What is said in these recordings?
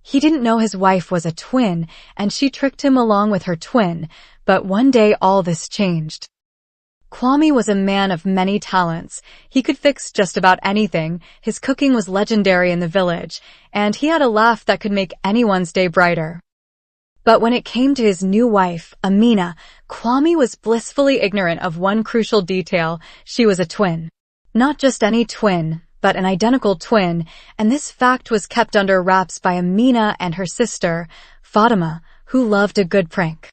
He didn't know his wife was a twin, and she tricked him along with her twin, but one day all this changed. Kwame was a man of many talents. He could fix just about anything, his cooking was legendary in the village, and he had a laugh that could make anyone's day brighter. But when it came to his new wife, Amina, Kwame was blissfully ignorant of one crucial detail: she was a twin. Not just any twin, but an identical twin, and this fact was kept under wraps by Amina and her sister, Fatima, who loved a good prank.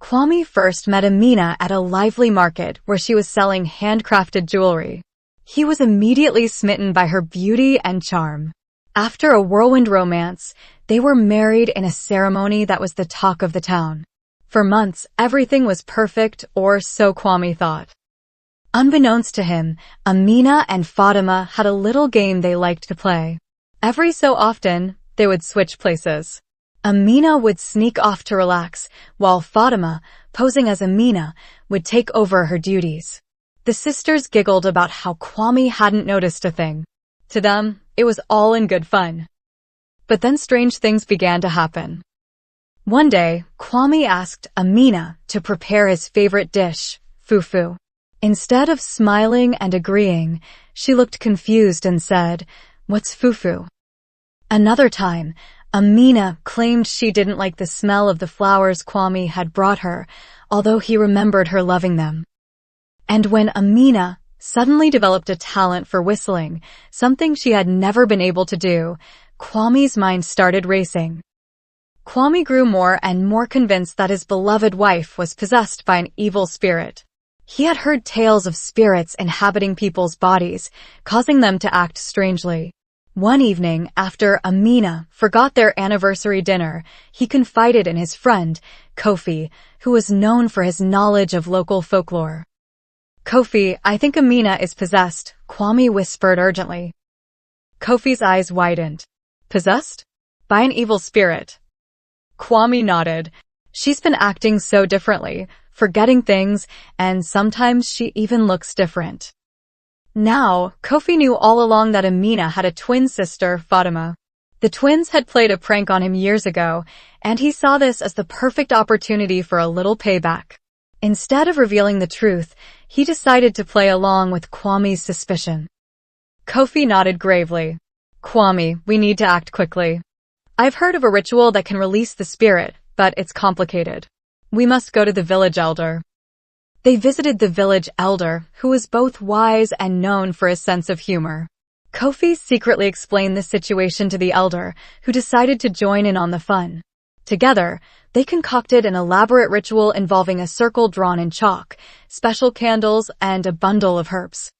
Kwame first met Amina at a lively market where she was selling handcrafted jewelry. He was immediately smitten by her beauty and charm. After a whirlwind romance, they were married in a ceremony that was the talk of the town. For months, everything was perfect, or so Kwame thought. Unbeknownst to him, Amina and Fatima had a little game they liked to play. Every so often, they would switch places. Amina would sneak off to relax, while Fatima, posing as Amina, would take over her duties. The sisters giggled about how Kwame hadn't noticed a thing. To them, it was all in good fun. But then strange things began to happen. One day, Kwame asked Amina to prepare his favorite dish, fufu. Instead of smiling and agreeing, she looked confused and said, "What's fufu?" Another time, Amina claimed she didn't like the smell of the flowers Kwame had brought her, although he remembered her loving them. And when Amina suddenly developed a talent for whistling, something she had never been able to do, Kwame's mind started racing. Kwame grew more and more convinced that his beloved wife was possessed by an evil spirit. He had heard tales of spirits inhabiting people's bodies, causing them to act strangely. One evening, after Amina forgot their anniversary dinner, he confided in his friend, Kofi, who was known for his knowledge of local folklore. "Kofi, I think Amina is possessed," Kwame whispered urgently. Kofi's eyes widened. "Possessed? By an evil spirit?" Kwame nodded. "She's been acting so differently, forgetting things, and sometimes she even looks different." Now, Kofi knew all along that Amina had a twin sister, Fatima. The twins had played a prank on him years ago, and he saw this as the perfect opportunity for a little payback. Instead of revealing the truth, he decided to play along with Kwame's suspicion. Kofi nodded gravely. "Kwame, we need to act quickly. I've heard of a ritual that can release the spirit, but it's complicated. We must go to the village elder." They visited the village elder, who was both wise and known for his sense of humor. Kofi secretly explained the situation to the elder, who decided to join in on the fun. Together, they concocted an elaborate ritual involving a circle drawn in chalk, special candles, and a bundle of herbs.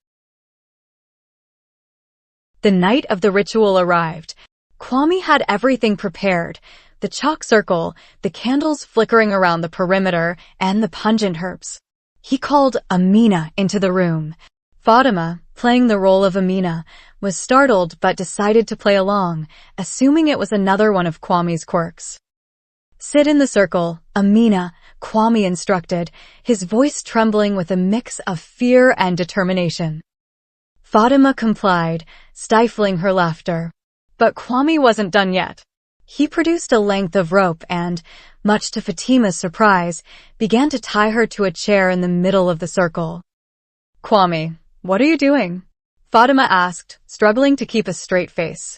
The night of the ritual arrived. Kwame had everything prepared: the chalk circle, the candles flickering around the perimeter, and the pungent herbs. He called Amina into the room. Fatima, playing the role of Amina, was startled but decided to play along, assuming it was another one of Kwame's quirks. "Sit in the circle, Amina," Kwame instructed, his voice trembling with a mix of fear and determination. Fatima complied, stifling her laughter. But Kwame wasn't done yet. He produced a length of rope and, much to Fatima's surprise, began to tie her to a chair in the middle of the circle. "Kwame, what are you doing?" Fatima asked, struggling to keep a straight face.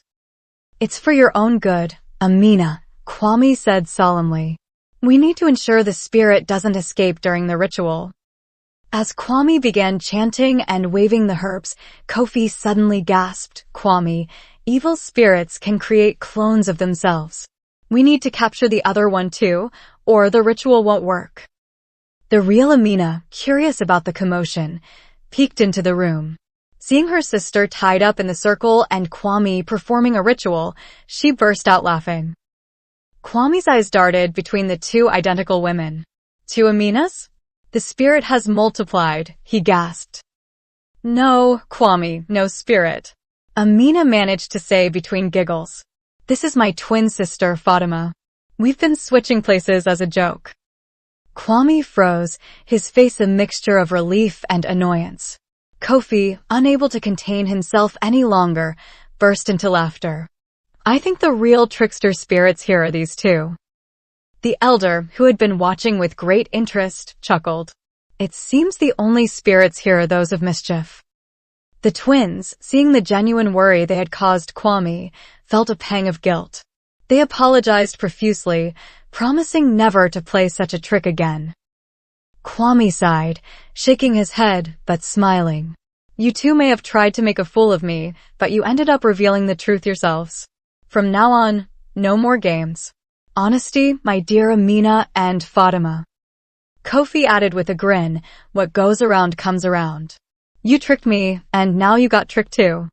"It's for your own good, Amina," Kwame said solemnly. "We need to ensure the spirit doesn't escape during the ritual." As Kwame began chanting and waving the herbs, Kofi suddenly gasped, "Kwame, evil spirits can create clones of themselves. We need to capture the other one too, or the ritual won't work." The real Amina, curious about the commotion, peeked into the room. Seeing her sister tied up in the circle and Kwame performing a ritual, she burst out laughing. Kwame's eyes darted between the two identical women. "Two Aminas? The spirit has multiplied," he gasped. "No, Kwame, no spirit," Amina managed to say between giggles. "This is my twin sister, Fatima. We've been switching places as a joke." Kwame froze, his face a mixture of relief and annoyance. Kofi, unable to contain himself any longer, burst into laughter. I think the real trickster spirits here are these two. The elder, who had been watching with great interest, chuckled. It seems the only spirits here are those of mischief. The twins, seeing the genuine worry they had caused Kwame, felt a pang of guilt. They apologized profusely, promising never to play such a trick again. Kwame sighed, shaking his head, but smiling. You two may have tried to make a fool of me, but you ended up revealing the truth yourselves. From now on, no more games. Honesty, my dear Amina and Fatima. Kofi added with a grin, what goes around comes around. You tricked me, and now you got tricked too.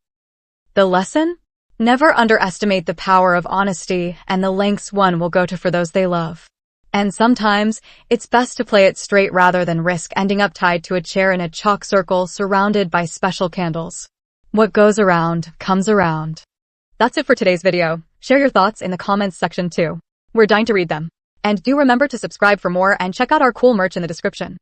The lesson? Never underestimate the power of honesty and the lengths one will go to for those they love. And sometimes, it's best to play it straight rather than risk ending up tied to a chair in a chalk circle surrounded by special candles. What goes around, comes around. That's it for today's video. Share your thoughts in the comments section too. We're dying to read them. And do remember to subscribe for more and check out our cool merch in the description.